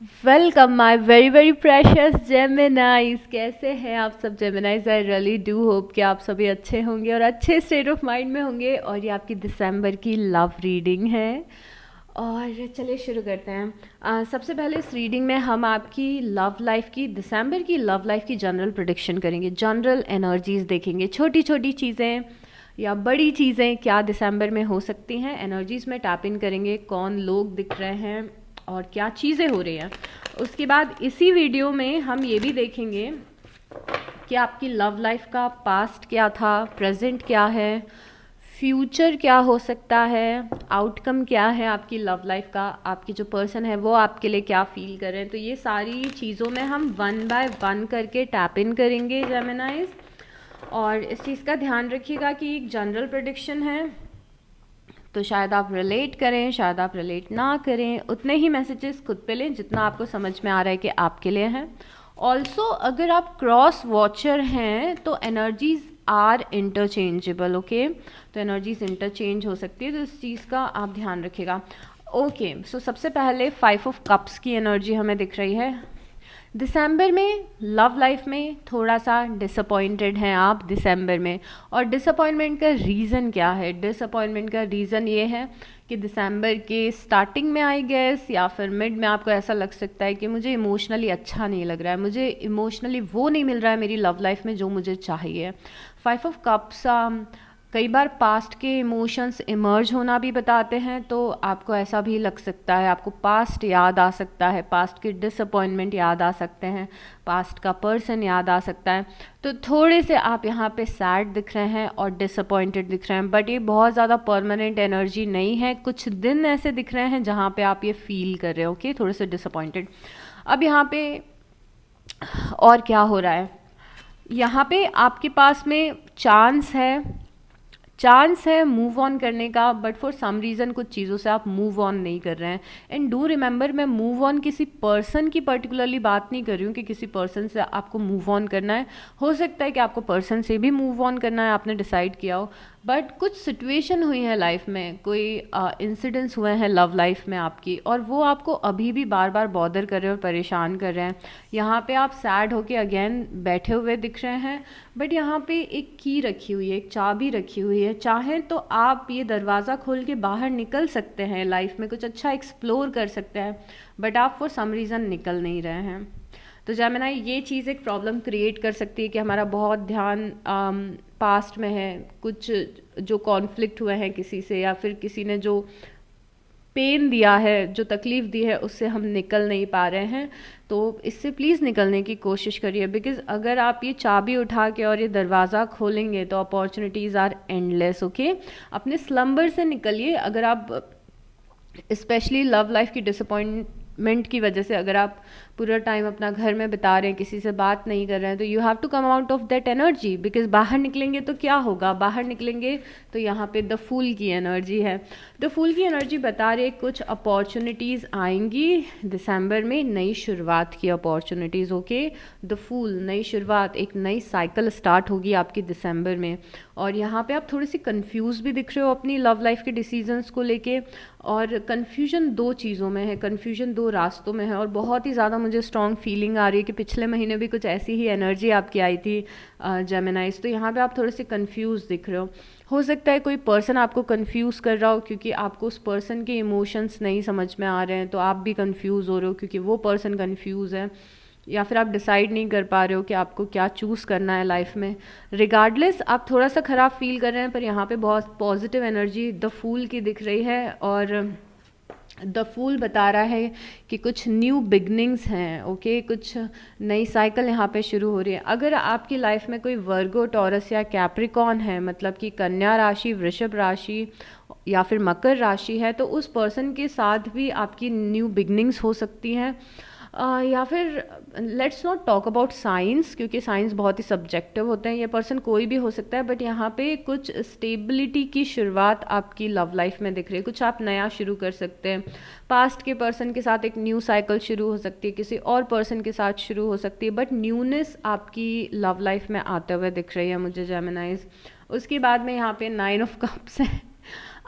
Welcome my very very precious जेमिनाइज। कैसे हैं आप सब जेमिनाइज? आई रियली डू होप कि आप सभी अच्छे होंगे और अच्छे स्टेट ऑफ माइंड में होंगे। और ये आपकी दिसंबर की लव रीडिंग है। और चलिए शुरू करते हैं। सबसे पहले इस रीडिंग में हम आपकी लव लाइफ की, दिसंबर की लव लाइफ की जनरल प्रेडिक्शन करेंगे। जनरल एनर्जीज देखेंगे, छोटी छोटी चीज़ें या बड़ी चीज़ें क्या दिसंबर में हो सकती हैं। एनर्जीज में टैप इन करेंगे, कौन लोग दिख रहे हैं और क्या चीज़ें हो रही हैं। उसके बाद इसी वीडियो में हम ये भी देखेंगे कि आपकी लव लाइफ का पास्ट क्या था, प्रेजेंट क्या है, फ्यूचर क्या हो सकता है, आउटकम क्या है आपकी लव लाइफ का, आपकी जो पर्सन है वो आपके लिए क्या फील कर रहे हैं। तो ये सारी चीज़ों में हम वन बाय वन करके टैप इन करेंगे जेमिनाइज। और इस चीज़ का ध्यान रखिएगा कि एक जनरल प्रेडिक्शन है, तो शायद आप रिलेट करें, शायद आप रिलेट ना करें। उतने ही मैसेजेस खुद पे लें जितना आपको समझ में आ रहा है कि आपके लिए है। ऑल्सो अगर आप क्रॉस वॉचर हैं तो एनर्जीज आर इंटरचेंजेबल। ओके, तो एनर्जीज इंटरचेंज हो सकती है, तो इस चीज़ का आप ध्यान रखिएगा। ओके, सो सबसे पहले 5 ऑफ कप्स की एनर्जी हमें दिख रही है। दिसंबर में लव लाइफ में थोड़ा सा डिसअपॉइंटेड हैं आप दिसंबर में। और डिसअपॉइंटमेंट का रीज़न क्या है? डिसअपॉइंटमेंट का रीज़न ये है कि दिसंबर के स्टार्टिंग में आई गेस या फिर मिड में आपको ऐसा लग सकता है कि मुझे इमोशनली अच्छा नहीं लग रहा है, मुझे इमोशनली वो नहीं मिल रहा है मेरी लव लाइफ में जो मुझे चाहिए। 5 ऑफ कप्स कई बार पास्ट के इमोशंस इमर्ज होना भी बताते हैं, तो आपको ऐसा भी लग सकता है, आपको पास्ट याद आ सकता है, पास्ट के डिसअपॉइंटमेंट याद आ सकते हैं, पास्ट का पर्सन याद आ सकता है। तो थोड़े से आप यहाँ पे सैड दिख रहे हैं और डिसअपॉइंटेड दिख रहे हैं, बट ये बहुत ज़्यादा परमानेंट एनर्जी नहीं है। कुछ दिन ऐसे दिख रहे हैं जहाँ पे आप ये फील कर रहे हो कि थोड़े से डिसअपॉइंटेड। अब यहाँ पे और क्या हो रहा है, यहाँ पे आपके पास में चांस है मूव ऑन करने का, बट फॉर सम रीज़न कुछ चीज़ों से आप मूव ऑन नहीं कर रहे हैं। एंड डू रिमेंबर, मैं मूव ऑन किसी पर्सन की पर्टिकुलरली बात नहीं कर रही हूँ कि किसी पर्सन से आपको मूव ऑन करना है। हो सकता है कि आपको पर्सन से भी मूव ऑन करना है, आपने डिसाइड किया हो, बट कुछ सिचुएशन हुई है लाइफ में, कोई इंसिडेंट्स हुए हैं लव लाइफ में आपकी, और वो आपको अभी भी बार बार बॉदर कर रहे हैं और परेशान कर रहे हैं। यहाँ पे आप सैड होके अगेन बैठे हुए दिख रहे हैं, बट यहाँ पे एक की रखी हुई है, एक चाबी रखी हुई है। चाहें तो आप ये दरवाज़ा खोल के बाहर निकल सकते हैं, लाइफ में कुछ अच्छा एक्सप्लोर कर सकते हैं, बट आप फॉर सम रीज़न निकल नहीं रहे हैं। तो जेमिनी, ये चीज़ एक प्रॉब्लम क्रिएट कर सकती है कि हमारा बहुत ध्यान पास्ट में है, कुछ जो कॉन्फ्लिक्ट हुए हैं किसी से, या फिर किसी ने जो पेन दिया है, जो तकलीफ़ दी है, उससे हम निकल नहीं पा रहे हैं। तो इससे प्लीज़ निकलने की कोशिश करिए, बिकॉज़ अगर आप ये चाबी उठा के और ये दरवाज़ा खोलेंगे तो अपॉर्चुनिटीज़ आर एंडलेस। ओके, अपने स्लम्बर से निकलिए। अगर आप स्पेशली लव लाइफ की डिसअपॉइंटमेंट की वजह से अगर आप पूरा टाइम अपना घर में बिता रहे हैं, किसी से बात नहीं कर रहे हैं, तो you have to come out of that energy, because बाहर निकलेंगे तो क्या होगा, बाहर निकलेंगे तो यहाँ पे द फूल की एनर्जी है। द फूल की एनर्जी बता रही है कुछ अपॉर्चुनिटीज़ आएंगी दिसंबर में, नई शुरुआत की अपॉर्चुनिटीज़। ओके, द फूल, नई शुरुआत, एक नई साइकिल स्टार्ट होगी आपकी दिसंबर में। और यहाँ पे आप थोड़ी सी कंफ्यूज भी दिख रहे हो अपनी लव लाइफ के डिसीजंस को लेके, और कन्फ्यूजन दो चीज़ों में है, कन्फ्यूजन दो रास्तों में है। और बहुत ही ज़्यादा मुझे स्ट्रॉन्ग फीलिंग आ रही है कि पिछले महीने भी कुछ ऐसी ही एनर्जी आपकी आई थी जेमिनाइज। तो यहाँ पे आप थोड़े से कंफ्यूज दिख रहे हो सकता है कोई पर्सन आपको कंफ्यूज कर रहा हो क्योंकि आपको उस पर्सन के इमोशंस नहीं समझ में आ रहे हैं, तो आप भी कंफ्यूज हो रहे हो क्योंकि वो पर्सन कंफ्यूज है, या फिर आप डिसाइड नहीं कर पा रहे हो कि आपको क्या चूज़ करना है लाइफ में। रिगार्डलेस आप थोड़ा सा ख़राब फील कर रहे हैं, पर यहाँ पे बहुत पॉजिटिव एनर्जी द फूल की दिख रही है। और द फूल बता रहा है कि कुछ न्यू बिगनिंग्स हैं। ओके, कुछ नई साइकिल यहाँ पे शुरू हो रही है। अगर आपकी लाइफ में कोई वर्गो, टॉरस या कैप्रिकॉन है, मतलब कि कन्या राशि, वृषभ राशि या फिर मकर राशि है, तो उस पर्सन के साथ भी आपकी न्यू बिगनिंग्स हो सकती हैं। या फिर let's not talk about science, क्योंकि साइंस बहुत ही सब्जेक्टिव होते हैं, ये पर्सन कोई भी हो सकता है, बट यहाँ पे कुछ स्टेबिलिटी की शुरुआत आपकी लव लाइफ में दिख रही है, कुछ आप नया शुरू कर सकते हैं। पास्ट के पर्सन के साथ एक न्यू साइकिल शुरू हो सकती है, किसी और पर्सन के साथ शुरू हो सकती है, बट न्यूनेस आपकी लव लाइफ में आते हुए दिख रही है मुझे जेमिनाइज। उसके बाद में यहाँ पे 9 ऑफ कप्स है।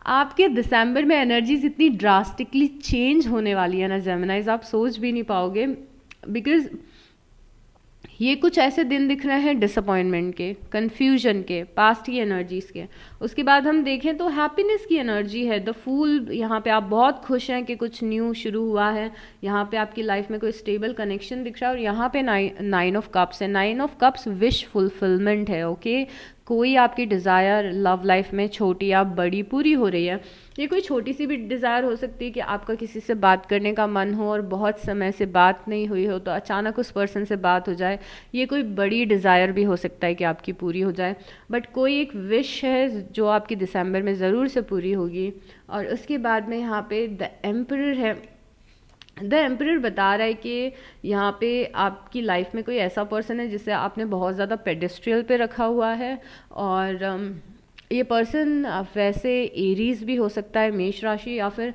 आपके दिसंबर में एनर्जीज इतनी ड्रास्टिकली चेंज होने वाली है ना जेमिनाइज, आप सोच भी नहीं पाओगे। बिकॉज ये कुछ ऐसे दिन दिख रहे हैं डिसअपॉइंटमेंट के, कन्फ्यूजन के, पास्ट की एनर्जीज के। उसके बाद हम देखें तो हैप्पीनेस की एनर्जी है, द फूल। यहाँ पे आप बहुत खुश हैं कि कुछ न्यू शुरू हुआ है, यहाँ पे आपकी लाइफ में कोई स्टेबल कनेक्शन दिख रहा है। और यहाँ पे नाइन ऑफ कप्स है। Nine of cups wish fulfilment है। ओके, कोई आपकी डिज़ायर लव लाइफ में छोटी या बड़ी पूरी हो रही है। ये कोई छोटी सी भी डिज़ायर हो सकती है कि आपका किसी से बात करने का मन हो और बहुत समय से बात नहीं हुई हो तो अचानक उस पर्सन से बात हो जाए। ये कोई बड़ी डिज़ायर भी हो सकता है कि आपकी पूरी हो जाए। बट कोई एक विश है जो आपकी दिसंबर में ज़रूर से पूरी होगी। और उसके बाद में यहाँ पे द एम्परर है। द एम्परर बता रहा है कि यहाँ पे आपकी लाइफ में कोई ऐसा पर्सन है जिसे आपने बहुत ज़्यादा पेडेस्ट्रियल पे रखा हुआ है। और ये पर्सन वैसे एरीज भी हो सकता है, मेष राशि। या फिर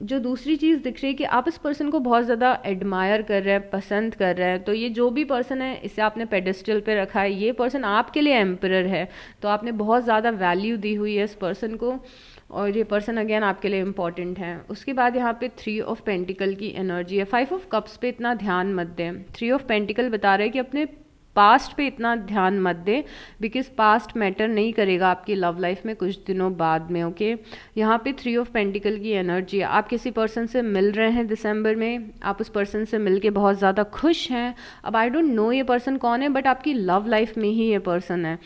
जो दूसरी चीज़ दिख रही है कि आप इस पर्सन को बहुत ज़्यादा एडमायर कर रहे हैं, पसंद कर रहे हैं। तो ये जो भी पर्सन है इसे आपने पेडेस्टल पे रखा है, ये पर्सन आपके लिए एम्परर है। तो आपने बहुत ज़्यादा वैल्यू दी हुई है इस पर्सन को और ये पर्सन अगेन आपके लिए इम्पॉर्टेंट है। उसके बाद यहाँ पे 3 ऑफ पेंटिकल की एनर्जी है। 5 ऑफ कप्स पे इतना ध्यान मत दें। 3 ऑफ पेंटिकल बता रहे हैं कि अपने पास्ट पे इतना ध्यान मत दे, बिकॉज पास्ट मैटर नहीं करेगा आपकी लव लाइफ में कुछ दिनों बाद में। ओके, यहाँ पे 3 ऑफ पेंटिकल की एनर्जी है। आप किसी पर्सन से मिल रहे हैं दिसंबर में, आप उस पर्सन से मिल के बहुत ज़्यादा खुश हैं। अब आई डोंट नो ये पर्सन कौन है, बट आपकी लव लाइफ में ही ये पर्सन है।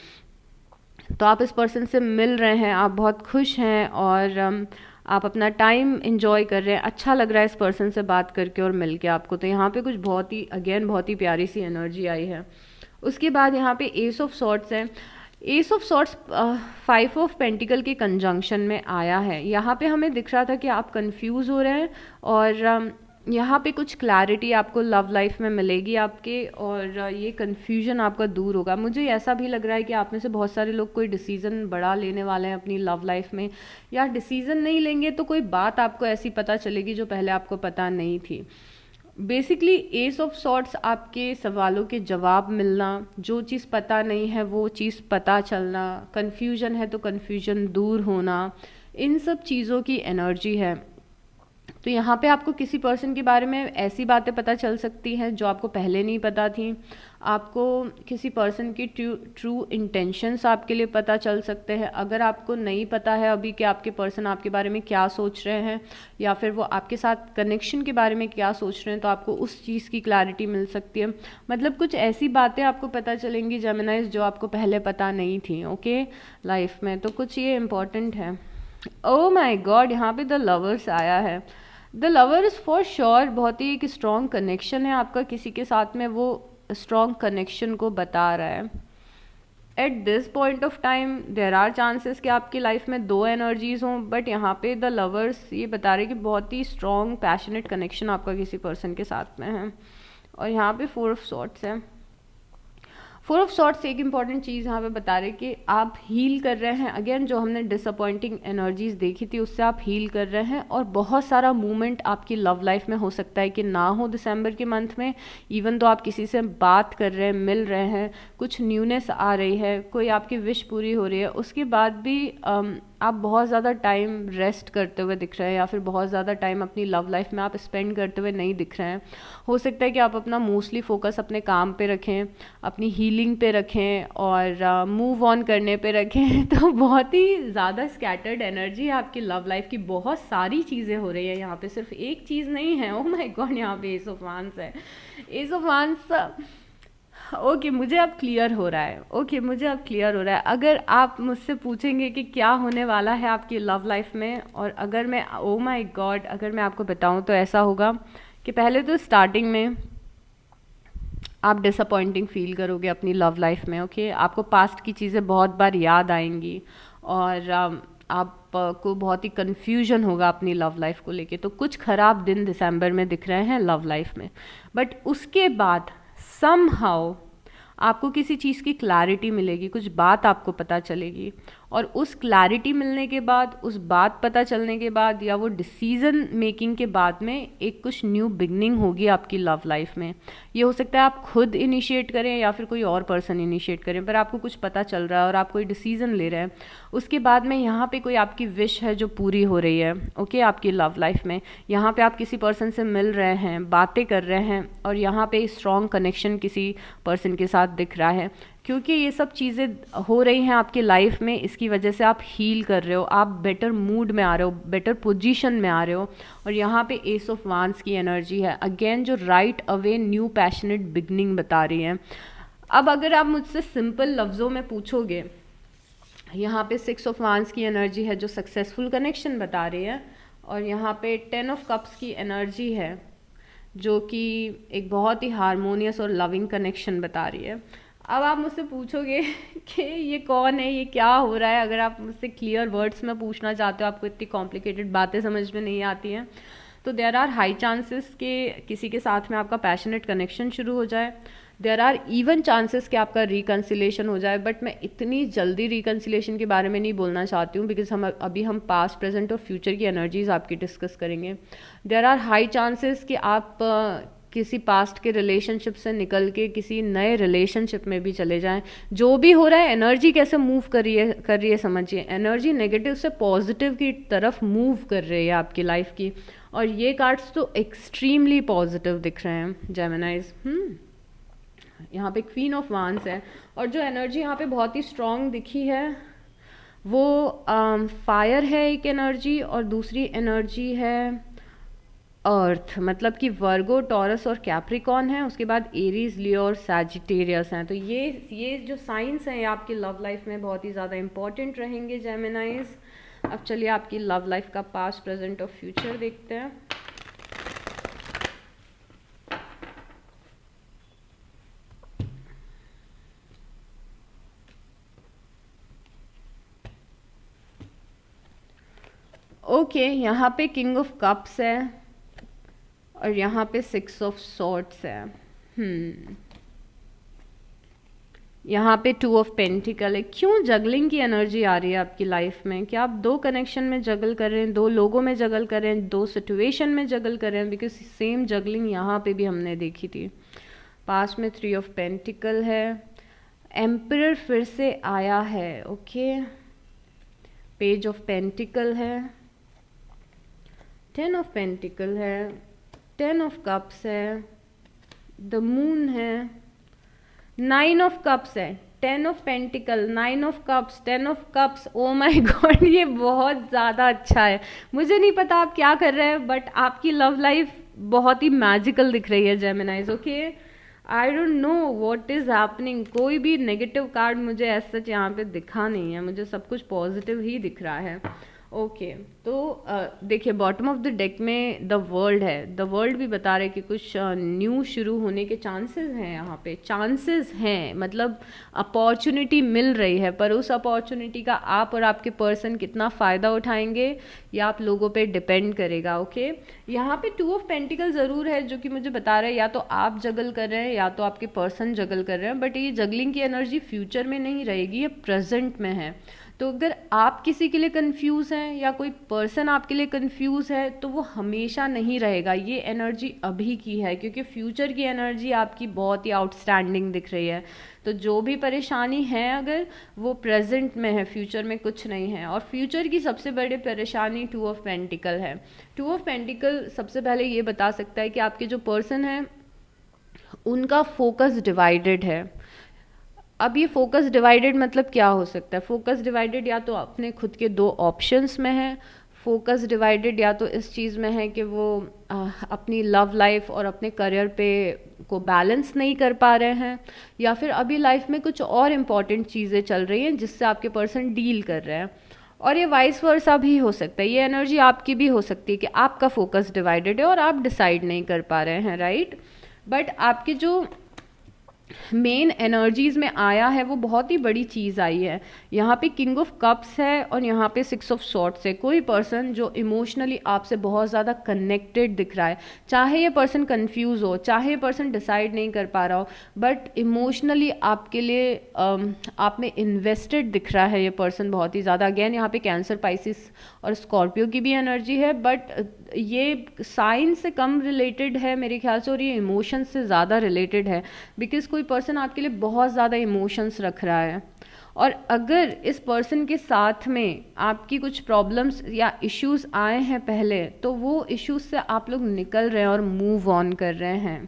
तो आप इस पर्सन से मिल रहे हैं, आप बहुत खुश हैं और आप अपना टाइम इन्जॉय कर रहे हैं। अच्छा लग रहा है इस पर्सन से बात करके और मिल के आपको। तो यहाँ पे कुछ बहुत ही अगेन बहुत ही प्यारी सी एनर्जी आई है। उसके बाद यहाँ पे एस ऑफ सॉर्ट्स है। Ace of swords 5 of pentacle के कंजंक्शन में आया है। यहाँ पे हमें दिख रहा था कि आप कंफ्यूज हो रहे हैं और यहाँ पे कुछ क्लैरिटी आपको लव लाइफ में मिलेगी आपके, और ये कन्फ्यूजन आपका दूर होगा। मुझे ऐसा भी लग रहा है कि आप में से बहुत सारे लोग कोई डिसीज़न बड़ा लेने वाले हैं अपनी लव लाइफ में, या डिसीज़न नहीं लेंगे तो कोई बात आपको ऐसी पता चलेगी जो पहले आपको पता नहीं थी। बेसिकली एस ऑफ सॉर्ट्स आपके सवालों के जवाब मिलना, जो चीज़ पता नहीं है वो चीज़ पता चलना, कन्फ्यूजन है तो कन्फ्यूजन दूर होना, इन सब चीज़ों की एनर्जी है। तो यहाँ पे आपको किसी पर्सन के बारे में ऐसी बातें पता चल सकती हैं जो आपको पहले नहीं पता थी। आपको किसी पर्सन की ट्रू इंटेंशंस आपके लिए पता चल सकते हैं। अगर आपको नहीं पता है अभी कि आपके पर्सन आपके बारे में क्या सोच रहे हैं या फिर वो आपके साथ कनेक्शन के बारे में क्या सोच रहे हैं, तो आपको उस चीज़ की क्लैरिटी मिल सकती है। मतलब कुछ ऐसी बातें आपको पता चलेंगी जेमिनाइज जो आपको पहले पता नहीं थी। ओके, लाइफ में तो कुछ ये इम्पोर्टेंट है। ओह माय गॉड, यहाँ पे द लवर्स आया है। The lover is for sure बहुत ही एक स्ट्रॉन्ग कनेक्शन है आपका किसी के साथ में, वो स्ट्रॉन्ग कनेक्शन को बता रहा है। At this point of time there are chances कि आपकी लाइफ में 2 एनर्जीज हों, बट यहाँ पे द लवर्स ये बता रहे कि बहुत ही स्ट्रॉन्ग पैशनेट कनेक्शन आपका किसी पर्सन के साथ में है। और यहाँ पे 4 ऑफ सॉर्ट्स है। 4 ऑफ सॉर्ट्स एक इंपॉर्टेंट चीज़ यहाँ पे बता रहे कि आप हील कर रहे हैं। अगेन जो हमने डिसअपॉइंटिंग एनर्जीज देखी थी उससे आप हील कर रहे हैं, और बहुत सारा मूवमेंट आपकी लव लाइफ में हो सकता है कि ना हो दिसंबर के मंथ में। इवन तो आप किसी से बात कर रहे हैं, मिल रहे हैं, कुछ न्यूनेस आ रही है, कोई आपकी विश पूरी हो रही है, उसके बाद भी आप बहुत ज़्यादा टाइम रेस्ट करते हुए दिख रहे हैं या फिर बहुत ज़्यादा टाइम अपनी लव लाइफ में आप स्पेंड करते हुए नहीं दिख रहे हैं। हो सकता है कि आप अपना मोस्टली फोकस अपने काम पे रखें, अपनी हीलिंग पे रखें और मूव ऑन करने पे रखें। तो बहुत ही ज़्यादा स्कैटर्ड एनर्जी है आपकी लव लाइफ की, बहुत सारी चीज़ें हो रही है यहाँ पे, सिर्फ एक चीज़ नहीं है। ओह माय गॉड, यहाँ पे एस ऑफ वांस है। एस ऑफ वांस ओके, मुझे अब क्लियर हो रहा है। ओके, मुझे अब क्लियर हो रहा है। अगर आप मुझसे पूछेंगे कि क्या होने वाला है आपकी लव लाइफ में, और अगर मैं ओह माय गॉड अगर मैं आपको बताऊं तो ऐसा होगा कि पहले तो स्टार्टिंग में आप डिसअपॉइंटिंग फील करोगे अपनी लव लाइफ में। ओके, आपको पास्ट की चीज़ें बहुत बार याद आएंगी और आपको बहुत ही कन्फ्यूजन होगा अपनी लव लाइफ को लेके। तो कुछ ख़राब दिन दिसंबर में दिख रहे हैं लव लाइफ में, बट उसके बाद समहाउ आपको किसी चीज़ की क्लैरिटी मिलेगी, कुछ बात आपको पता चलेगी और उस क्लैरिटी मिलने के बाद, उस बात पता चलने के बाद, या वो डिसीजन मेकिंग के बाद में एक कुछ न्यू बिगनिंग होगी आपकी लव लाइफ में। ये हो सकता है आप खुद इनिशिएट करें या फिर कोई और पर्सन इनिशिएट करें, पर आपको कुछ पता चल रहा है और आप कोई डिसीजन ले रहे हैं। उसके बाद में यहाँ पे कोई आपकी विश है जो पूरी हो रही है, ओके, आपकी लव लाइफ में। यहाँ पे आप किसी पर्सन से मिल रहे हैं, बातें कर रहे हैं, और यहाँ पे स्ट्रॉन्ग कनेक्शन किसी पर्सन के साथ दिख रहा है। क्योंकि ये सब चीज़ें हो रही हैं आपकी लाइफ में, इसकी वजह से आप हील कर रहे हो, आप बेटर मूड में आ रहे हो, बेटर पोजीशन में आ रहे हो। और यहाँ पे एस ऑफ वांड्स की एनर्जी है अगेन, जो right away new passionate beginning बता रही है। अब अगर आप मुझसे सिंपल लफ्ज़ों में पूछोगे, यहाँ पे 6 ऑफ वांड्स की एनर्जी है जो सक्सेसफुल कनेक्शन बता रही है, और यहाँ पे 10 ऑफ कप्स की एनर्जी है जो कि एक बहुत ही हारमोनियस और लविंग कनेक्शन बता रही है। अब आप मुझसे पूछोगे कि ये कौन है, ये क्या हो रहा है। अगर आप मुझसे क्लियर वर्ड्स में पूछना चाहते हो, आपको इतनी कॉम्प्लिकेटेड बातें समझ में नहीं आती हैं, तो देयर आर हाई चांसेस कि किसी के साथ में आपका पैशनेट कनेक्शन शुरू हो जाए। देयर आर इवन चांसेस कि आपका रिकन्सिलेशन हो जाए, बट मैं इतनी जल्दी रिकन्सिलेशन के बारे में नहीं बोलना चाहती हूँ, बिकॉज अभी हम पास्ट, प्रेजेंट और फ्यूचर की एनर्जीज आपकी डिस्कस करेंगे। देयर आर हाई चांसेस कि आप किसी पास्ट के रिलेशनशिप से निकल के किसी नए रिलेशनशिप में भी चले जाएं। जो भी हो रहा है, एनर्जी कैसे मूव कर रही है समझिए। एनर्जी नेगेटिव से पॉजिटिव की तरफ मूव कर रही है आपकी लाइफ की, और ये कार्ड्स तो एक्सट्रीमली पॉजिटिव दिख रहे हैं जेमिनाइज। यहाँ पे क्वीन ऑफ वांड्स है, और जो एनर्जी यहाँ पे बहुत ही स्ट्रॉन्ग दिखी है वो फायर है एक एनर्जी, और दूसरी एनर्जी है अर्थ, मतलब कि वर्गो, टॉरस और कैप्रिकॉन है। उसके बाद एरीज, लियो और सैजिटेरियस हैं। तो ये जो साइंस हैं ये आपकी लव लाइफ में बहुत ही ज़्यादा इंपॉर्टेंट रहेंगे जेमिनाइज। अब चलिए आपकी लव लाइफ का पास्ट, प्रेजेंट और फ्यूचर देखते हैं। ओके, यहाँ पे किंग ऑफ कप्स है और यहाँ पे 6 ऑफ सॉर्ड्स है। यहाँ पे 2 ऑफ पेंटिकल है। क्यों जगलिंग की एनर्जी आ रही है आपकी लाइफ में? क्या आप दो कनेक्शन में जगल कर रहे हैं, दो लोगों में जगल कर रहे हैं, दो सिचुएशन में जगल कर रहे हैं? बिकॉज सेम जगलिंग यहाँ पे भी हमने देखी थी। पास में 3 ऑफ पेंटिकल है, एम्परर फिर से आया है, ओके। पेज ऑफ पेंटिकल है, 10 ऑफ पेंटिकल है, 10 ऑफ कप्स है, द मून है, 9 ऑफ कप्स है, 10 of pentacle, 9 of cups, 10 of cups. O my God, ये बहुत ज़्यादा अच्छा है। मुझे नहीं पता आप क्या कर रहे हैं, बट आपकी लव लाइफ बहुत ही मैजिकल दिख रही है जेमिनाइज, okay. I don't know what is happening. कोई भी नेगेटिव कार्ड मुझे ऐसा यहाँ पे दिखा नहीं है, मुझे सब कुछ पॉजिटिव ही दिख रहा है, ओके। तो देखिए बॉटम ऑफ द डेक में द वर्ल्ड है। द वर्ल्ड भी बता रहे कि कुछ न्यू शुरू होने के चांसेस हैं, यहाँ पे चांसेस हैं, मतलब अपॉर्चुनिटी मिल रही है, पर उस अपॉर्चुनिटी का आप और आपके पर्सन कितना फ़ायदा उठाएंगे या आप लोगों पे डिपेंड करेगा, ओके। यहाँ पे 2 ऑफ पेंटिकल ज़रूर है जो कि मुझे बता रहा है या तो आप जगल कर रहे हैं या तो आपके पर्सन जगल कर रहे हैं, बट ये जगलिंग की एनर्जी फ्यूचर में नहीं रहेगी, ये प्रेजेंट में है। तो अगर आप किसी के लिए कंफ्यूज हैं या कोई पर्सन आपके लिए कंफ्यूज है तो वो हमेशा नहीं रहेगा, ये एनर्जी अभी की है, क्योंकि फ्यूचर की एनर्जी आपकी बहुत ही आउटस्टैंडिंग दिख रही है। तो जो भी परेशानी है अगर वो प्रेजेंट में है, फ्यूचर में कुछ नहीं है। और फ्यूचर की सबसे बड़ी परेशानी 2 ऑफ पेंटिकल है। 2 ऑफ पेंटिकल सबसे पहले ये बता सकता है कि आपके जो पर्सन है उनका फोकस डिवाइडेड है। अब ये फोकस डिवाइडेड मतलब क्या हो सकता है? फोकस डिवाइडेड या तो अपने खुद के 2 ऑप्शंस में है, फोकस डिवाइडेड या तो इस चीज़ में है कि वो अपनी लव लाइफ और अपने करियर पे को बैलेंस नहीं कर पा रहे हैं, या फिर अभी लाइफ में कुछ और इम्पॉर्टेंट चीज़ें चल रही हैं जिससे आपके पर्सन डील कर रहे हैं। और ये वाइस वर्सा भी हो सकता है, ये एनर्जी आपकी भी हो सकती है कि आपका फोकस डिवाइडेड है और आप डिसाइड नहीं कर पा रहे हैं, राइट। बट आपके जो मेन एनर्जीज में आया है वो बहुत ही बड़ी चीज़ आई है। यहाँ पे किंग ऑफ कप्स है और यहाँ पे सिक्स ऑफ सॉर्ड्स है। कोई पर्सन जो इमोशनली आपसे बहुत ज़्यादा कनेक्टेड दिख रहा है, चाहे ये पर्सन कंफ्यूज हो, चाहे ये पर्सन डिसाइड नहीं कर पा रहा हो, बट इमोशनली आपके लिए आप में इन्वेस्टेड दिख रहा है ये पर्सन बहुत ही ज़्यादा। अगेन यहाँ पे कैंसर, पाइसिस और स्कॉर्पियो की भी एनर्जी है, बट ये साइंस से कम रिलेटेड है मेरे ख्याल से, और ये इमोशंस से ज़्यादा रिलेटेड है, बिकॉज कोई पर्सन आपके लिए बहुत ज़्यादा इमोशंस रख रहा है। और अगर इस पर्सन के साथ में आपकी कुछ प्रॉब्लम्स या इश्यूज आए हैं पहले, तो वो इश्यूज से आप लोग निकल रहे हैं और मूव ऑन कर रहे हैं।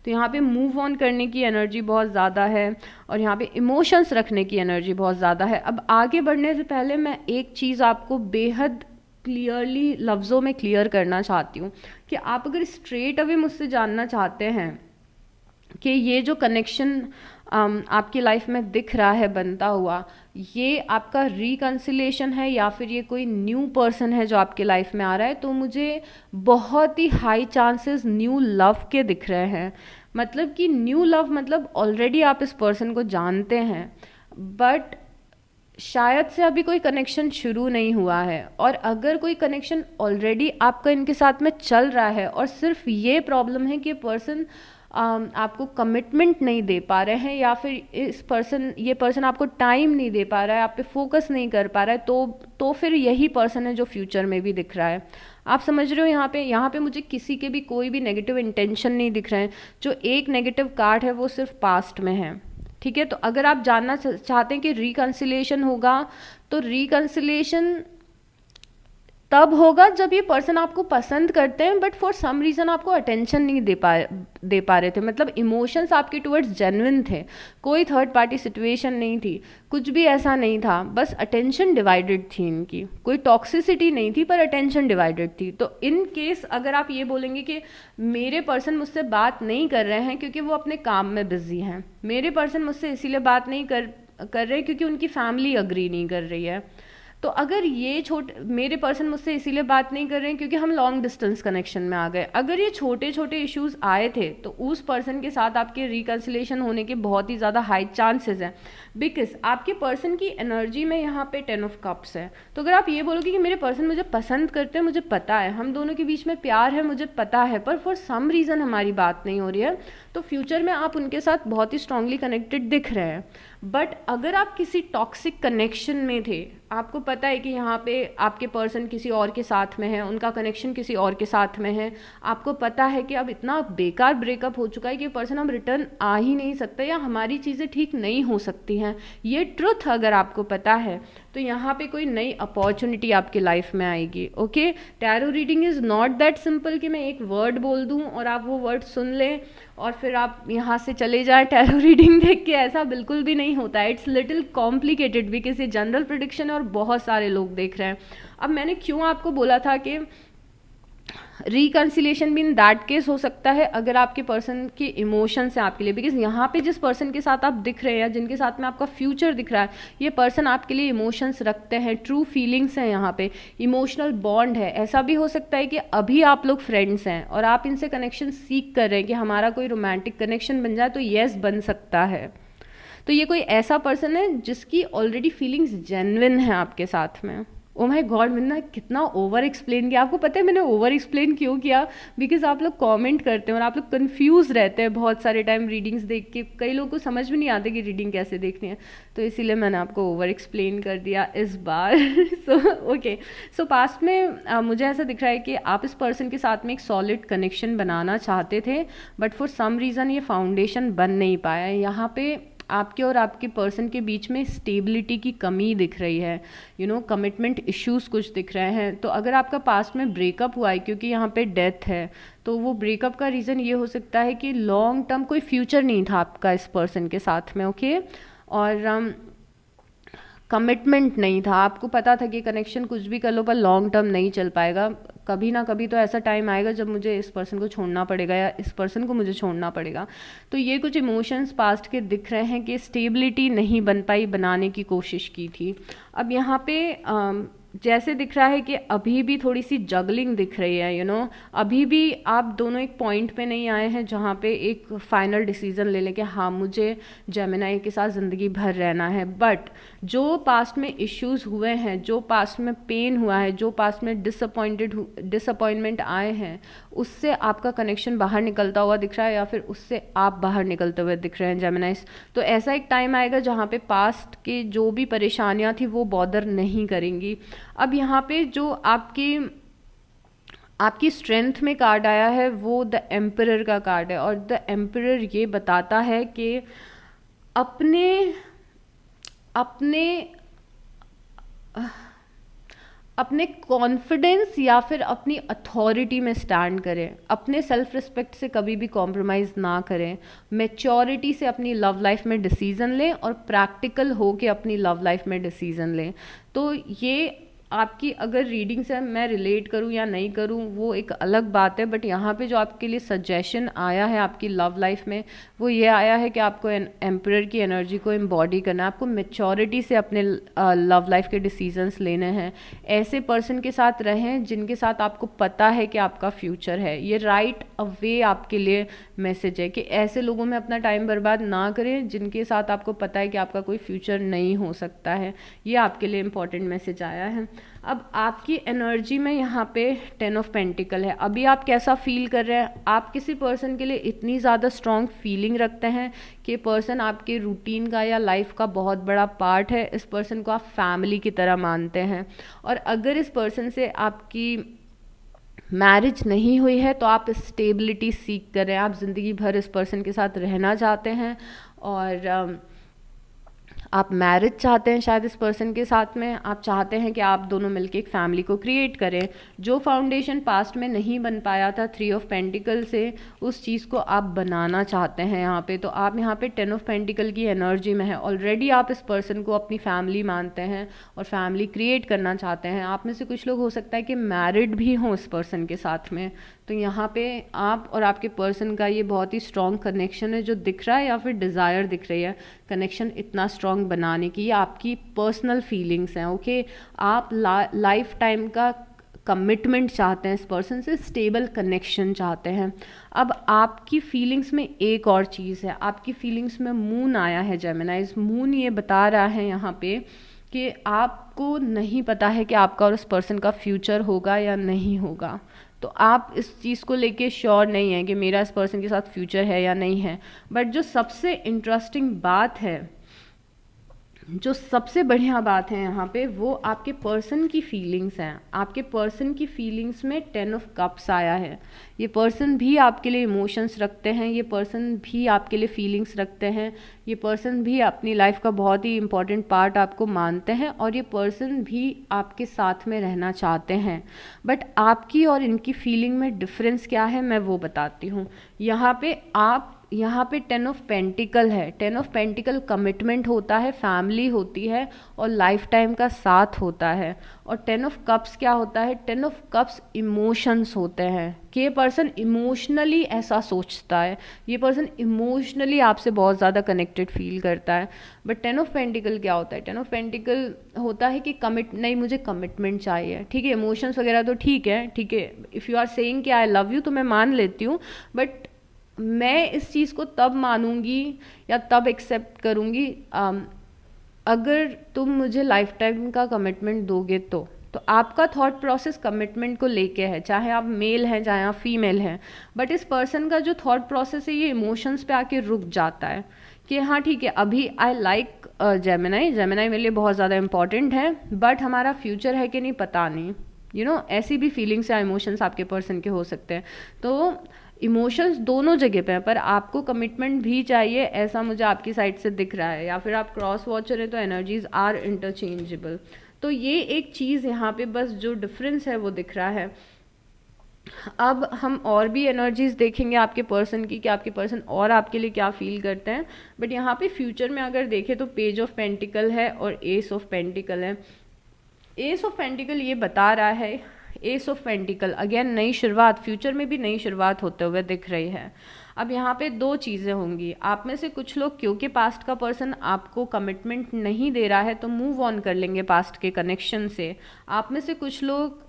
तो यहाँ पे मूव ऑन करने की एनर्जी बहुत ज़्यादा है और यहाँ पे इमोशंस रखने की एनर्जी बहुत ज़्यादा है। अब आगे बढ़ने से पहले मैं एक चीज़ आपको बेहद क्लियरली लफ्ज़ों में क्लियर करना चाहती हूँ कि आप अगर स्ट्रेट अवे मुझसे जानना चाहते हैं कि ये जो कनेक्शन आपकी लाइफ में दिख रहा है बनता हुआ, ये आपका रिकन्सिलेशन है या फिर ये कोई न्यू पर्सन है जो आपके लाइफ में आ रहा है, तो मुझे बहुत ही हाई चांसेस न्यू लव के दिख रहे हैं। मतलब कि न्यू लव मतलब ऑलरेडी आप इस पर्सन को जानते हैं, बट शायद से अभी कोई कनेक्शन शुरू नहीं हुआ है। और अगर कोई कनेक्शन ऑलरेडी आपका इनके साथ में चल रहा है और सिर्फ ये प्रॉब्लम है कि पर्सन आपको कमिटमेंट नहीं दे पा रहे हैं, या फिर ये पर्सन आपको टाइम नहीं दे पा रहा है, आप पे फोकस नहीं कर पा रहा है, तो फिर यही पर्सन है जो फ्यूचर में भी दिख रहा है। आप समझ रहे हो? यहाँ पे मुझे किसी के भी कोई भी नेगेटिव इंटेंशन नहीं दिख रहे हैं। जो एक नेगेटिव कार्ड है वो सिर्फ पास्ट में है, ठीक है। तो अगर आप जानना चाहते हैं कि रिकन्सिलेशन होगा, तो रिकन्सिलेशन तब होगा जब ये पर्सन आपको पसंद करते हैं, बट फॉर सम रीज़न आपको अटेंशन नहीं दे पा रहे थे। मतलब इमोशंस आपके टुवर्ड्स जेन्युइन थे, कोई थर्ड पार्टी सिचुएशन नहीं थी, कुछ भी ऐसा नहीं था, बस अटेंशन डिवाइडेड थी इनकी। कोई टॉक्सिसिटी नहीं थी पर अटेंशन डिवाइडेड थी। तो इन केस अगर आप ये बोलेंगे कि मेरे पर्सन मुझसे बात नहीं कर रहे हैं क्योंकि वो अपने काम में बिजी हैं, मेरे पर्सन मुझसे इसीलिए बात नहीं कर रहे क्योंकि उनकी फैमिली अग्री नहीं कर रही है, तो अगर ये मेरे पर्सन मुझसे इसीलिए बात नहीं कर रहे हैं क्योंकि हम लॉन्ग डिस्टेंस कनेक्शन में आ गए, अगर ये छोटे छोटे इश्यूज आए थे तो उस पर्सन के साथ आपके रिकन्सिलेशन होने के बहुत ही ज़्यादा हाई चांसेस हैं, बिकॉज आपके पर्सन की एनर्जी में यहाँ पे 10 ऑफ कप्स है। तो अगर आप ये बोलोगे कि मेरे पर्सन मुझे पसंद करते हैं, मुझे पता है, हम दोनों के बीच में प्यार है, मुझे पता है, पर फॉर सम रीज़न हमारी बात नहीं हो रही है, तो फ्यूचर में आप उनके साथ बहुत ही स्ट्रांगली कनेक्टेड दिख रहे हैं। बट अगर आप किसी टॉक्सिक कनेक्शन में थे, आपको पता है कि यहाँ पे आपके पर्सन किसी और के साथ में है, उनका कनेक्शन किसी और के साथ में है, आपको पता है कि अब इतना बेकार ब्रेकअप हो चुका है कि पर्सन हम रिटर्न आ ही नहीं सकते या हमारी चीज़ें ठीक नहीं हो सकती हैं, ये ट्रुथ अगर आपको पता है, तो यहाँ पे कोई नई अपॉर्चुनिटी आपकी लाइफ में आएगी। Okay, tarot reading is not that simple कि मैं एक वर्ड बोल दूँ और आप वो वर्ड सुन लें और फिर आप यहाँ से चले जाएं टैरो रीडिंग देख के, ऐसा बिल्कुल भी नहीं होता है। इट्स लिटिल कॉम्प्लिकेटेड बिकॉज ये जनरल प्रेडिक्शन है और बहुत सारे लोग देख रहे हैं। अब मैंने क्यों आपको बोला था कि रिकन्सिलेशन भी इन दैट केस हो सकता है अगर आपके पर्सन के इमोशंस हैं आपके लिए, बिकॉज यहाँ पे जिस पर्सन के साथ आप दिख रहे हैं, जिनके साथ में आपका फ्यूचर दिख रहा है, ये पर्सन आपके लिए इमोशंस रखते हैं, ट्रू फीलिंग्स हैं, यहाँ पे इमोशनल बॉन्ड है। ऐसा भी हो सकता है कि अभी आप लोग फ्रेंड्स हैं और आप इनसे कनेक्शन सीख कर रहे हैं कि हमारा कोई रोमांटिक कनेक्शन बन जाए, तो येस बन सकता है। तो ये कोई ऐसा पर्सन है जिसकी ऑलरेडी फीलिंग्स जेन्युइन है आपके साथ में। ओ माय गॉड, मैंने कितना ओवर एक्सप्लेन किया। आपको पता है मैंने ओवर एक्सप्लेन क्यों किया? बिकॉज आप लोग कमेंट करते हैं और आप लोग कंफ्यूज रहते हैं बहुत सारे टाइम रीडिंग्स देख के, कई लोगों को समझ में नहीं आते कि रीडिंग कैसे देखनी है, तो इसीलिए मैंने आपको ओवर एक्सप्लेन कर दिया इस बार। सो पास्ट में मुझे ऐसा दिख रहा है कि आप इस पर्सन के साथ में एक सॉलिड कनेक्शन बनाना चाहते थे, बट फॉर सम रीज़न ये फाउंडेशन बन नहीं पाया। यहाँ पे आपके और आपके पर्सन के बीच में स्टेबिलिटी की कमी दिख रही है, कमिटमेंट इश्यूज कुछ दिख रहे हैं। तो अगर आपका पास्ट में ब्रेकअप हुआ है, क्योंकि यहाँ पे डेथ है, तो वो ब्रेकअप का रीज़न ये हो सकता है कि लॉन्ग टर्म कोई फ्यूचर नहीं था आपका इस पर्सन के साथ में। ओके, और कमिटमेंट नहीं था, आपको पता था कि कनेक्शन कुछ भी कर लो पर लॉन्ग टर्म नहीं चल पाएगा, कभी ना कभी तो ऐसा टाइम आएगा जब मुझे इस पर्सन को छोड़ना पड़ेगा या इस पर्सन को मुझे छोड़ना पड़ेगा। तो ये कुछ इमोशंस पास्ट के दिख रहे हैं कि स्टेबिलिटी नहीं बन पाई, बनाने की कोशिश की थी। अब यहाँ पे जैसे दिख रहा है कि अभी भी थोड़ी सी जगलिंग दिख रही है, अभी भी आप दोनों एक पॉइंट पे नहीं आए हैं जहाँ पे एक फाइनल डिसीजन ले लें कि हाँ मुझे जेमिनाई के साथ ज़िंदगी भर रहना है। बट जो पास्ट में इश्यूज हुए हैं, जो पास्ट में पेन हुआ है, जो पास्ट में डिसअपॉइंटमेंट आए हैं, उससे आपका कनेक्शन बाहर निकलता हुआ दिख रहा है, या फिर उससे आप बाहर निकलते हुए दिख रहे हैं जेमिनाइज। तो ऐसा एक टाइम आएगा जहाँ पे पास्ट के जो भी परेशानियाँ थी वो बॉदर नहीं करेंगी। अब यहाँ पे जो आपकी स्ट्रेंथ में कार्ड आया है वो द एम्परर का कार्ड है, और द एम्परर ये बताता है कि अपने अपने अपने कॉन्फिडेंस या फिर अपनी अथॉरिटी में स्टैंड करें, अपने सेल्फ रिस्पेक्ट से कभी भी कॉम्प्रोमाइज़ ना करें, मैच्योरिटी से अपनी लव लाइफ में डिसीज़न लें और प्रैक्टिकल हो के अपनी लव लाइफ में डिसीज़न लें। तो ये आपकी अगर रीडिंग से मैं रिलेट करूं या नहीं करूं वो एक अलग बात है, बट यहाँ पे जो आपके लिए सजेशन आया है आपकी लव लाइफ में वो ये आया है कि आपको एम्परर की एनर्जी को एम्बॉडी करना है, आपको मैच्योरिटी से अपने लव लाइफ के डिसीजंस लेने हैं। ऐसे पर्सन के साथ रहें जिनके साथ आपको पता है कि आपका फ्यूचर है। ये राइट अवे आपके लिए मैसेज है कि ऐसे लोगों में अपना टाइम बर्बाद ना करें जिनके साथ आपको पता है कि आपका कोई फ्यूचर नहीं हो सकता है। ये आपके लिए इम्पॉर्टेंट मैसेज आया है। अब आपकी एनर्जी में यहाँ पे 10 ऑफ पेंटिकल है। अभी आप कैसा फील कर रहे हैं? आप किसी पर्सन के लिए इतनी ज़्यादा स्ट्रॉन्ग फीलिंग रखते हैं कि पर्सन आपके रूटीन का या लाइफ का बहुत बड़ा पार्ट है। इस पर्सन को आप फैमिली की तरह मानते हैं, और अगर इस पर्सन से आपकी मैरिज नहीं हुई है तो आप स्टेबिलिटी सीख कर रहे हैं, आप ज़िंदगी भर इस पर्सन के साथ रहना चाहते हैं, और आप मैरिज चाहते हैं शायद इस पर्सन के साथ में। आप चाहते हैं कि आप दोनों मिलकर एक फैमिली को क्रिएट करें। जो फाउंडेशन पास्ट में नहीं बन पाया था 3 ऑफ पेंटिकल से, उस चीज़ को आप बनाना चाहते हैं यहाँ पे। तो आप यहाँ पे 10 ऑफ पेंटिकल की एनर्जी में है। ऑलरेडी आप इस पर्सन को अपनी फैमिली मानते हैं और फैमिली क्रिएट करना चाहते हैं। आप में से कुछ लोग हो सकता है कि मैरिड भी हों इस पर्सन के साथ में। तो यहाँ पे आप और आपके पर्सन का ये बहुत ही स्ट्रॉन्ग कनेक्शन है जो दिख रहा है, या फिर डिज़ायर दिख रही है कनेक्शन इतना स्ट्रॉन्ग बनाने की। ये आपकी पर्सनल फीलिंग्स हैं। ओके, आप लाइफ टाइम का कमिटमेंट चाहते हैं इस पर्सन से, स्टेबल कनेक्शन चाहते हैं। अब आपकी फीलिंग्स में एक और चीज़ है, आपकी फीलिंग्स में मून आया है जेमिनाइज। मून ये बता रहा है यहाँ पे कि आपको नहीं पता है कि आपका और उस पर्सन का फ्यूचर होगा या नहीं होगा। तो आप इस चीज़ को लेके श्योर नहीं है कि मेरा इस पर्सन के साथ फ्यूचर है या नहीं है। बट जो सबसे इंटरेस्टिंग बात है, जो सबसे बढ़िया बात है यहाँ पे, वो आपके पर्सन की फीलिंग्स हैं। आपके पर्सन की फीलिंग्स में 10 ऑफ कप्स आया है। ये पर्सन भी आपके लिए इमोशंस रखते हैं, ये पर्सन भी आपके लिए फीलिंग्स रखते हैं, ये पर्सन भी अपनी लाइफ का बहुत ही इम्पॉर्टेंट पार्ट आपको मानते हैं, और ये पर्सन भी आपके साथ में रहना चाहते हैं। बट आपकी और इनकी फीलिंग में डिफरेंस क्या है मैं वो बताती हूँ। यहाँ पे 10 ऑफ पेंटिकल है। 10 ऑफ पेंटिकल कमिटमेंट होता है, फैमिली होती है और लाइफ टाइम का साथ होता है। और 10 ऑफ कप्स क्या होता है? 10 ऑफ कप्स इमोशंस होते हैं कि ये पर्सन इमोशनली ऐसा सोचता है, ये पर्सन इमोशनली आपसे बहुत ज़्यादा कनेक्टेड फील करता है। बट 10 ऑफ पेंटिकल क्या होता है? 10 ऑफ पेंटिकल होता है कि नहीं, मुझे कमिटमेंट चाहिए। ठीक है, इमोशंस वगैरह तो ठीक है, इफ़ यू आर सेइंग कि आई लव यू तो मैं मान लेती हूँ, बट मैं इस चीज़ को तब मानूंगी या तब एक्सेप्ट करूँगी अगर तुम मुझे लाइफ टाइम का कमिटमेंट दोगे। तो आपका थॉट प्रोसेस कमिटमेंट को लेके है, चाहे आप मेल हैं चाहे आप फीमेल हैं। बट इस पर्सन का जो थॉट प्रोसेस है ये इमोशंस पे आके रुक जाता है कि हाँ ठीक है, अभी आई लाइक जेमिनाई मेरे लिए बहुत ज़्यादा इंपॉर्टेंट है, बट हमारा फ्यूचर है कि नहीं पता नहीं। ऐसी भी फीलिंग्स या इमोशंस आपके पर्सन के हो सकते हैं। तो इमोशंस दोनों जगह पे हैं, पर आपको कमिटमेंट भी चाहिए, ऐसा मुझे आपकी साइड से दिख रहा है। या फिर आप क्रॉस वॉचर हैं तो एनर्जीज आर इंटरचेंजेबल। तो ये एक चीज़ यहाँ पे बस जो डिफरेंस है वो दिख रहा है। अब हम और भी एनर्जीज देखेंगे आपके पर्सन की कि आपके पर्सन और आपके लिए क्या फील करते हैं। बट यहाँ पे फ्यूचर में अगर देखें तो पेज ऑफ पेंटिकल है और एस ऑफ पेंटिकल है। एस ऑफ पेंटिकल ये बता रहा है, एस ऑफ पेंटिकल अगेन नई शुरुआत, फ्यूचर में भी नई शुरुआत होते हुए दिख रही है। अब यहाँ पे दो चीज़ें होंगी, आप में से कुछ लोग क्योंकि पास्ट का पर्सन आपको कमिटमेंट नहीं दे रहा है तो मूव ऑन कर लेंगे पास्ट के कनेक्शन से। आप में से कुछ लोग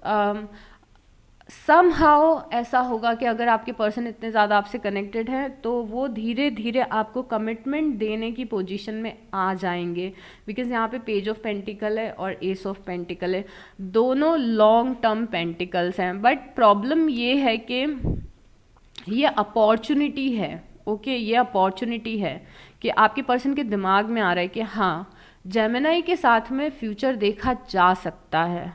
समहाउ ऐसा होगा कि अगर आपके पर्सन इतने ज़्यादा आपसे कनेक्टेड हैं तो वो धीरे धीरे आपको कमिटमेंट देने की पोजीशन में आ जाएंगे, बिकॉज यहाँ पे पेज ऑफ पेंटिकल है और एस ऑफ पेंटिकल है, दोनों लॉन्ग टर्म पेंटिकल्स हैं। बट प्रॉब्लम ये है कि ये अपॉर्चुनिटी है, ओके, ये अपॉर्चुनिटी है कि आपके पर्सन के दिमाग में आ रहा है कि हाँ जेमिनी के साथ में फ्यूचर देखा जा सकता है,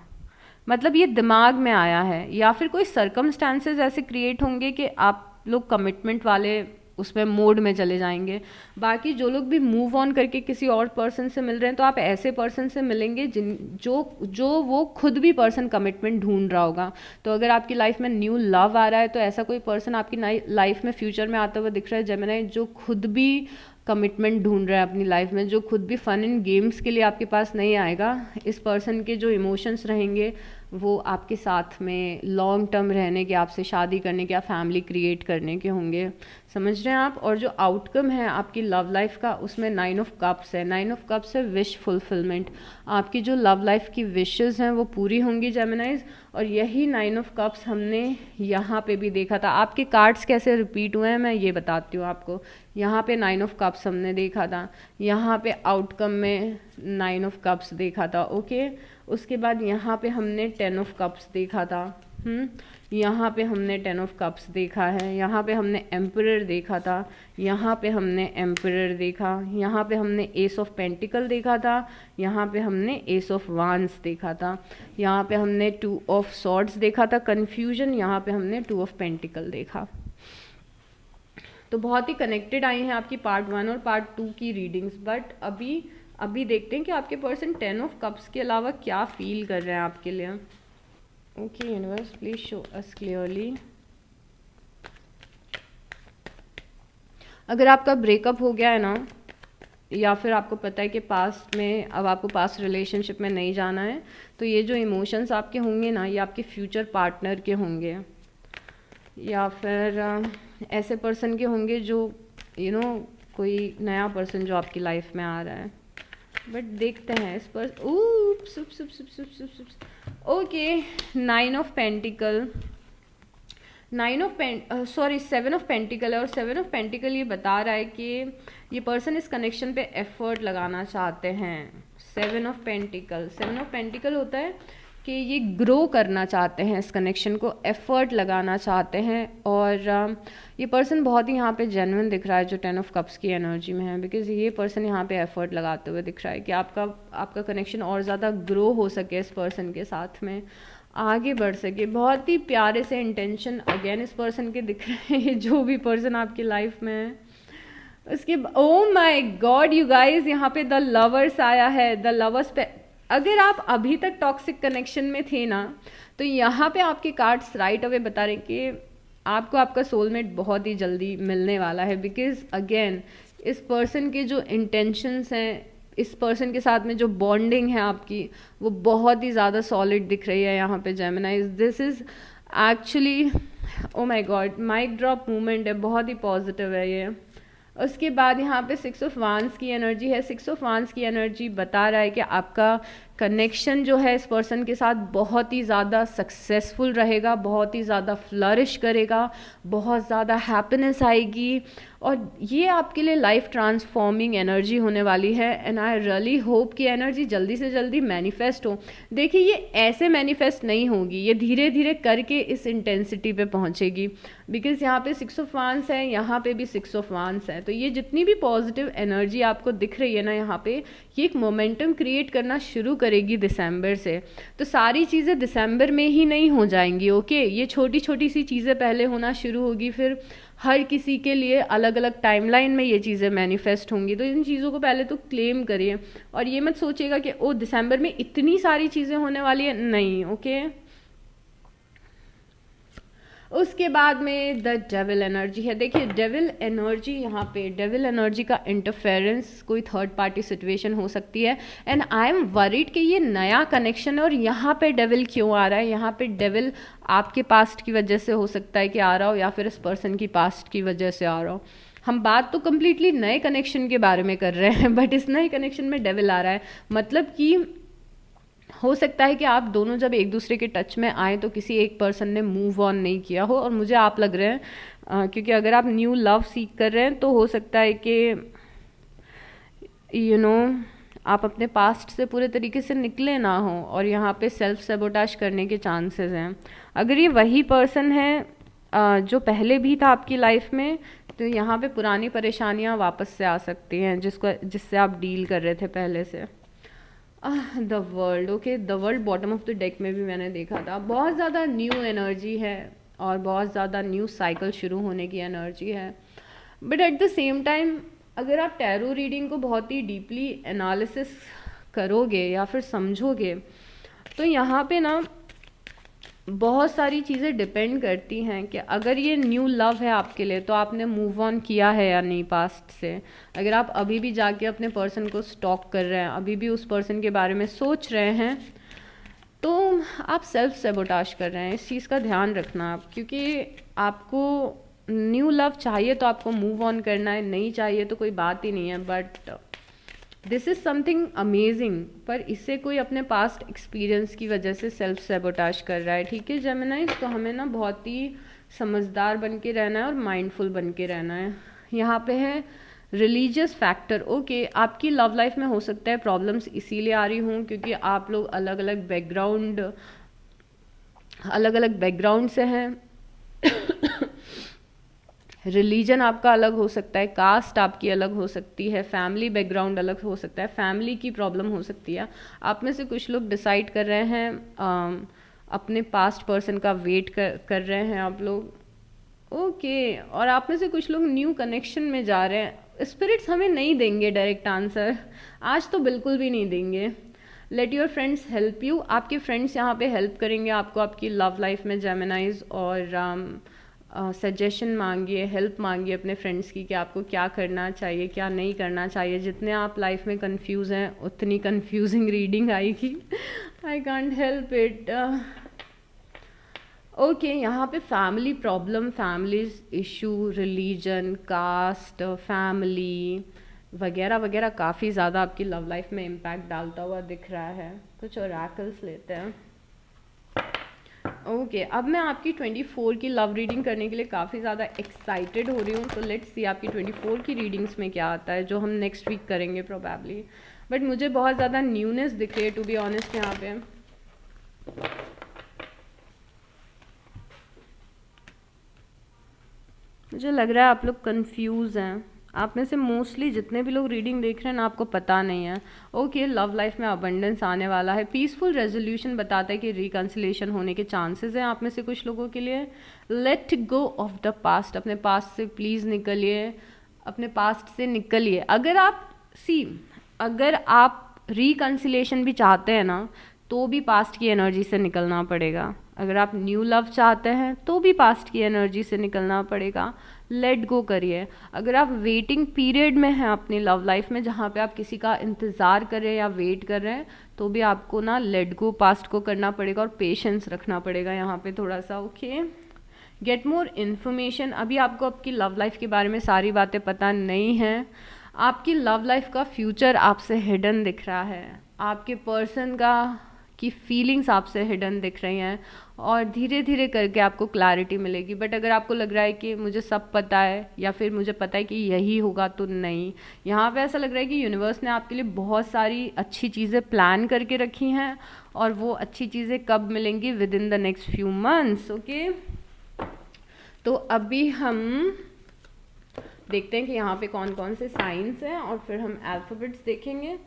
मतलब ये दिमाग में आया है, या फिर कोई सर्कमस्टांसेस ऐसे क्रिएट होंगे कि आप लोग कमिटमेंट वाले उसमें मोड में चले जाएंगे। बाकी जो लोग भी मूव ऑन करके किसी और पर्सन से मिल रहे हैं तो आप ऐसे पर्सन से मिलेंगे जो वो खुद भी पर्सन कमिटमेंट ढूंढ रहा होगा। तो अगर आपकी लाइफ में न्यू लव आ रहा है तो ऐसा कोई पर्सन आपकी लाइफ में फ्यूचर में आता हुआ दिख रहा है जेमिनी, जो खुद भी कमिटमेंट ढूंढ रहा है अपनी लाइफ में, जो खुद भी फन एंड गेम्स के लिए आपके पास नहीं आएगा। इस पर्सन के जो इमोशंस रहेंगे वो आपके साथ में लॉन्ग टर्म रहने के, आपसे शादी करने के या फैमिली क्रिएट करने के होंगे, समझ रहे हैं आप। और जो आउटकम है आपकी लव लाइफ का उसमें 9 ऑफ कप्स है। 9 ऑफ कप्स है विश फुलफिलमेंट, आपकी जो लव लाइफ की विशेस हैं वो पूरी होंगी जेमिनीज। और यही 9 ऑफ कप्स हमने यहाँ पे भी देखा था। आपके कार्ड्स कैसे रिपीट हुए हैं मैं ये बताती हूँ आपको। यहाँ पे 9 ऑफ कप्स हमने देखा था, यहाँ पे आउटकम में 9 ऑफ कप्स देखा था, ओके। उसके बाद यहाँ पे हमने 10 ऑफ कप्स देखा था, यहाँ पे हमने 10 ऑफ कप्स देखा है, यहाँ पे हमने एम्परर देखा था, यहाँ पे हमने एम्परर देखा, यहाँ पे हमने एस ऑफ पेंटिकल देखा था, यहाँ पे हमने एस ऑफ वांस देखा था, यहाँ पे हमने 2 ऑफ सॉर्ड्स देखा था, कन्फ्यूजन, यहाँ पे हमने 2 ऑफ पेंटिकल देखा। तो बहुत ही कनेक्टेड आई हैं आपकी पार्ट 1 और पार्ट 2 की रीडिंग्स। बट अभी देखते हैं कि आपके पर्सन 10 ऑफ कप्स के अलावा क्या फील कर रहे हैं आपके लिए। Okay universe please show us clearly. अगर आपका ब्रेकअप हो गया है ना, या फिर आपको पता है कि पास्ट में अब आपको पास्ट रिलेशनशिप में नहीं जाना है, तो ये जो इमोशंस आपके होंगे ना ये आपके फ्यूचर पार्टनर के होंगे, या फिर ऐसे पर्सन के होंगे जो कोई नया पर्सन जो आपकी लाइफ में आ रहा है। बट देखते हैं इस पर। Okay 9 of pentacle, 7 of pentacle है। और 7 ऑफ पेंटिकल ये बता रहा है कि ये पर्सन इस कनेक्शन पे एफर्ट लगाना चाहते हैं। 7 ऑफ पेंटिकल होता है कि ये ग्रो करना चाहते हैं, इस कनेक्शन को एफर्ट लगाना चाहते हैं। और ये पर्सन बहुत ही यहाँ पे जेन्युइन दिख रहा है जो 10 ऑफ कप्स की एनर्जी में है, बिकॉज ये पर्सन यहाँ पे एफर्ट लगाते हुए दिख रहा है कि आपका कनेक्शन और ज़्यादा ग्रो हो सके, इस पर्सन के साथ में आगे बढ़ सके। बहुत ही प्यारे से इंटेंशन अगेन इस पर्सन के दिख रहे हैं, जो भी पर्सन आपकी लाइफ में है। उसके oh my God you guys, यहाँ पे द लवर्स आया है। द लवर्स पे अगर आप अभी तक टॉक्सिक कनेक्शन में थे ना, तो यहाँ पे आपके कार्ड्स राइट अवे बता रहे कि आपको आपका सोलमेट बहुत ही जल्दी मिलने वाला है। बिकॉज अगेन इस पर्सन के जो इंटेंशंस हैं, इस पर्सन के साथ में जो बॉन्डिंग है आपकी, वो बहुत ही ज़्यादा सॉलिड दिख रही है यहाँ पे Gemini. This is actually oh my god mic drop movement है, बहुत ही पॉजिटिव है ये। उसके बाद यहाँ पे 6 ऑफ वांस की एनर्जी है। 6 ऑफ वांस की एनर्जी बता रहा है कि आपका कनेक्शन जो है इस पर्सन के साथ बहुत ही ज़्यादा सक्सेसफुल रहेगा, बहुत ही ज़्यादा फ्लरिश करेगा, बहुत ज़्यादा हैप्पीनेस आएगी, और ये आपके लिए लाइफ ट्रांसफॉर्मिंग एनर्जी होने वाली है। एंड आई रियली होप कि एनर्जी जल्दी से जल्दी मैनिफेस्ट हो। देखिए ये ऐसे मैनिफेस्ट नहीं होगी, ये धीरे धीरे करके इस इंटेंसिटी पे पहुंचेगी। बिकॉज यहाँ पे 6 ऑफ वांस है, यहाँ पे भी 6 ऑफ वांस है, तो ये जितनी भी पॉजिटिव एनर्जी आपको दिख रही है ना यहाँ पे, ये एक मोमेंटम क्रिएट करना शुरू करेगी दिसंबर से। तो सारी चीज़ें दिसंबर में ही नहीं हो जाएंगी, ओके। ये छोटी छोटी सी चीज़ें पहले होना शुरू होगी, फिर हर किसी के लिए अलग अलग टाइमलाइन में ये चीज़ें मैनिफेस्ट होंगी। तो इन चीज़ों को पहले तो क्लेम करिए, और ये मत सोचिएगा कि ओ दिसंबर में इतनी सारी चीज़ें होने वाली है, नहीं, ओके। उसके बाद में द डेविल एनर्जी है। देखिए डेविल एनर्जी, यहाँ पे डेविल एनर्जी का इंटरफेरेंस कोई थर्ड पार्टी सिचुएशन हो सकती है, एंड आई एम वरीड कि ये नया कनेक्शन है और यहाँ पे डेविल क्यों आ रहा है। यहाँ पे डेविल आपके पास्ट की वजह से हो सकता है कि आ रहा हो, या फिर इस पर्सन की पास्ट की वजह से आ रहा हो। हम बात तो कम्प्लीटली नए कनेक्शन के बारे में कर रहे हैं, बट इस नए कनेक्शन में डेविल आ रहा है। मतलब कि हो सकता है कि आप दोनों जब एक दूसरे के टच में आए तो किसी एक पर्सन ने मूव ऑन नहीं किया हो, और मुझे आप लग रहे हैं क्योंकि अगर आप न्यू लव सीख कर रहे हैं तो हो सकता है कि आप अपने पास्ट से पूरे तरीके से निकले ना हो, और यहाँ पे सेल्फ सेबोटाज करने के चांसेस हैं। अगर ये वही पर्सन है जो पहले भी था आपकी लाइफ में, तो यहाँ पे पुरानी परेशानियाँ वापस से आ सकती हैं जिससे आप डील कर रहे थे पहले से। The world, okay, the world bottom of the deck में भी मैंने देखा था। बहुत ज़्यादा न्यू एनर्जी है और बहुत ज़्यादा न्यू साइकिल शुरू होने की एनर्जी है, but at the same time अगर आप टैरो रीडिंग को बहुत ही डीपली एनालिसिस करोगे या फिर समझोगे तो यहाँ पे ना बहुत सारी चीज़ें डिपेंड करती हैं कि अगर ये न्यू लव है आपके लिए तो आपने मूव ऑन किया है या नहीं पास्ट से। अगर आप अभी भी जाके अपने पर्सन को स्टॉक कर रहे हैं, अभी भी उस पर्सन के बारे में सोच रहे हैं, तो आप सेल्फ सेबोटाज कर रहे हैं। इस चीज़ का ध्यान रखना आप, क्योंकि आपको न्यू लव चाहिए तो आपको मूव ऑन करना है, नहीं चाहिए तो कोई बात ही नहीं है, but this is something amazing. पर इससे कोई अपने पास्ट एक्सपीरियंस की वजह से सेल्फ सेबोटाज कर रहा है, ठीक है जेमिनाइज। तो हमें ना बहुत ही समझदार बन के रहना है और माइंडफुल बन के रहना है। यहाँ पे है रिलीजियस फैक्टर, ओके, आपकी लव लाइफ में हो सकता है प्रॉब्लम्स इसीलिए आ रही हूँ क्योंकि आप लोग अलग अलग बैकग्राउंड से हैं। रिलीजन आपका अलग हो सकता है, कास्ट आपकी अलग हो सकती है, फैमिली बैकग्राउंड अलग हो सकता है, फैमिली की प्रॉब्लम हो सकती है। आप में से कुछ लोग डिसाइड कर रहे हैं अपने पास्ट पर्सन का वेट कर रहे हैं आप लोग, ओके, और आप में से कुछ लोग न्यू कनेक्शन में जा रहे हैं। स्पिरिट्स हमें नहीं देंगे डायरेक्ट आंसर, आज तो बिल्कुल भी नहीं देंगे। Let your friends help you, आपके फ्रेंड्स यहाँ पे हेल्प करेंगे आपको आपकी लव लाइफ में जेमिनाइज। और सजेशन मांगिए, हेल्प मांगिए अपने फ्रेंड्स की कि आपको क्या करना चाहिए, क्या नहीं करना चाहिए। जितने आप लाइफ में कंफ्यूज हैं उतनी कंफ्यूजिंग रीडिंग आएगी, I can't help it. Okay, यहाँ पे family problem, families issue, religion, cast, family वगैरह वगैरह काफ़ी ज़्यादा आपकी लव लाइफ में इम्पैक्ट डालता हुआ दिख रहा है। कुछ ओरेकल्स लेते हैं। ओके, अब मैं आपकी 24 की लव रीडिंग करने के लिए काफ़ी ज़्यादा एक्साइटेड हो रही हूँ। तो लेट्स सी आपकी 24 की रीडिंग्स में क्या आता है, जो हम नेक्स्ट वीक करेंगे प्रोबेबली। बट मुझे बहुत ज़्यादा न्यूनेस दिख रही है टू बी ऑनेस्ट यहाँ पे। मुझे लग रहा है आप लोग कंफ्यूज हैं। आप में से मोस्टली जितने भी लोग रीडिंग देख रहे हैं ना, आपको पता नहीं है। ओके, लव लाइफ में अबंडेंस आने वाला है, पीसफुल रेजोल्यूशन बताता है कि रिकंसिलेशन होने के चांसेस हैं आप में से कुछ लोगों के लिए। Let go of the past, अपने पास्ट से प्लीज़ निकलिए, अपने पास्ट से निकलिए। अगर आप रिकंसिलेशन भी चाहते हैं ना तो भी पास्ट की एनर्जी से निकलना पड़ेगा। अगर आप न्यू लव चाहते हैं तो भी पास्ट की एनर्जी से निकलना पड़ेगा। लेट गो करिए। अगर आप वेटिंग पीरियड में हैं अपनी लव लाइफ में, जहाँ पे आप किसी का इंतज़ार कर रहे हैं या वेट कर रहे हैं, तो भी आपको ना लेट गो पास्ट को करना पड़ेगा और पेशेंस रखना पड़ेगा यहाँ पे थोड़ा सा। Okay, get more information. अभी आपको आपकी लव लाइफ के बारे में सारी बातें पता नहीं हैं। आपकी लव लाइफ का फ्यूचर आपसे हिडन दिख रहा है, आपके पर्सन की फीलिंग्स आपसे हिडन दिख रही हैं, और धीरे धीरे करके आपको क्लैरिटी मिलेगी। बट अगर आपको लग रहा है कि मुझे सब पता है या फिर मुझे पता है कि यही होगा, तो नहीं। यहाँ पे ऐसा लग रहा है कि यूनिवर्स ने आपके लिए बहुत सारी अच्छी चीज़ें प्लान करके रखी हैं, और वो अच्छी चीज़ें कब मिलेंगी, with in the next few months. Okay, तो अभी हम देखते हैं कि यहाँ पे कौन कौन से साइंस हैं, और फिर हम अल्फ़ाबेट्स देखेंगे।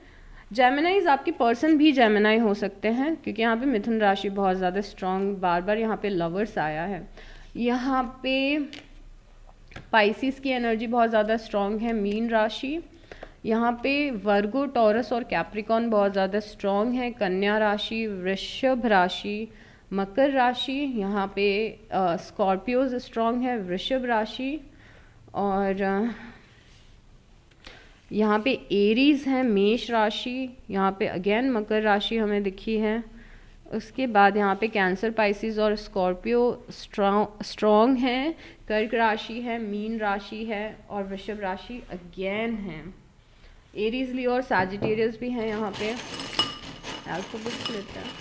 जेमिनाइज, आपकी पर्सन भी जेमिनाई हो सकते हैं, क्योंकि यहाँ पे मिथुन राशि बहुत ज़्यादा स्ट्रॉन्ग, बार बार यहाँ पे लवर्स आया है। यहाँ पे पाइसिस की एनर्जी बहुत ज़्यादा स्ट्रॉन्ग है, मीन राशि। यहाँ पे वर्गो, टॉरस और कैप्रिकॉन बहुत ज़्यादा स्ट्रॉन्ग है, कन्या राशि, वृषभ राशि, मकर राशि, यहाँ पे स्कॉर्पियोज स्ट्रॉन्ग है, वृषभ राशि, और यहाँ पे एरीज है, मेष राशि, यहाँ पे अगेन मकर राशि हमें दिखी है। उसके बाद यहाँ पे कैंसर, पाइसिस और स्कॉर्पियो स्ट्रॉन्ग हैं। कर्क राशि है, मीन राशि है और वृषभ राशि अगेन है। एरीज, लियो और सैजिटेरियस भी हैं यहाँ पे। अल्फाबेट्स लेते हैं।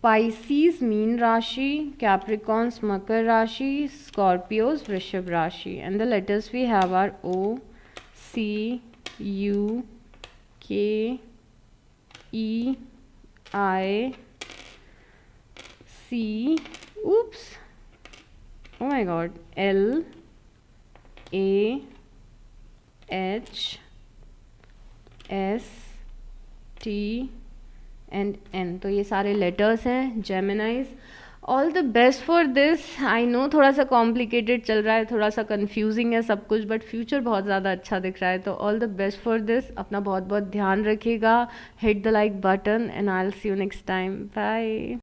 पाइसिस मीन राशि, कैप्रिकॉन्स मकर राशि, स्कॉर्पियोज वृषभ राशि, and the letters we have are O, C, U, K, E, I, C, oops, oh my god, L, A, H, S, T and N। तो ये सारे लेटर्स हैं जेमिनाइज। All the best for this. I know थोड़ा सा complicated चल रहा है, थोड़ा सा कंफ्यूजिंग है सब कुछ, बट फ्यूचर बहुत ज़्यादा अच्छा दिख रहा है। तो all the best for this. अपना बहुत बहुत ध्यान रखिएगा। Hit the like button and I will see you next time. Bye.